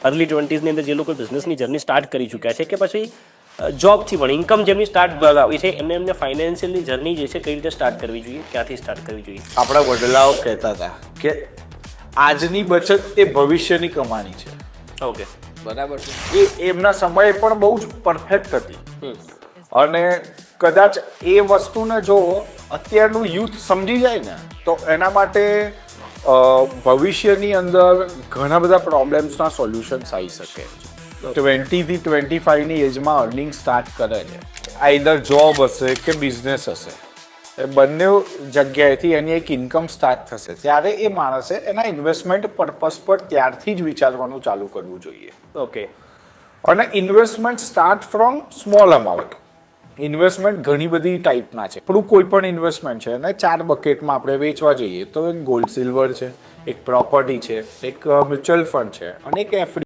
Early 20s ની અંદર જે લોકો બિઝનેસની જર્ની સ્ટાર્ટ કરી ચૂક્યા છે કે પછી જોબથી પણ ઇન્કમ જેમની સ્ટાર્ટ આવી છે એમને ફાઇનાન્શિયલની જર્ની જે છે કઈ રીતે સ્ટાર્ટ કરવી જોઈએ, ક્યાંથી સ્ટાર્ટ કરવી જોઈએ? આપણા વડલાઓ કહેતા હતા કે આજની બચત એ ભવિષ્યની કમાણી છે. ઓકે, બરાબર છે. એ એમના સમયે પણ બહુ જ પરફેક્ટ હતી. અને કદાચ એ વસ્તુને જો અત્યારનું યુથ સમજી જાય ને તો એના માટે ભવિષ્યની અંદર ઘણા બધા પ્રોબ્લેમ્સના સોલ્યુશન્સ આવી શકે. 20 થી 25ની એજમાં અર્નિંગ સ્ટાર્ટ કરે છે, આઈધર જોબ હશે કે બિઝનેસ હશે, એ બંને જગ્યાએથી એની એક ઇન્કમ સ્ટાર્ટ થશે. ત્યારે એ માણસે એના ઇન્વેસ્ટમેન્ટ પર્પઝ પર ત્યારથી જ વિચારવાનું ચાલુ કરવું જોઈએ. ઓકે. અને investment start from small amount. Investment ઘણી બધી ટાઈપના છે. આપણું કોઈ પણ ઇન્વેસ્ટમેન્ટ છે અને 4 બકેટમાં આપણે વેચવા જઈએ તો એક ગોલ્ડ સિલ્વર છે, એક પ્રોપર્ટી છે, એક મ્યુચ્યુઅલ ફંડ છે અને એક એફડી.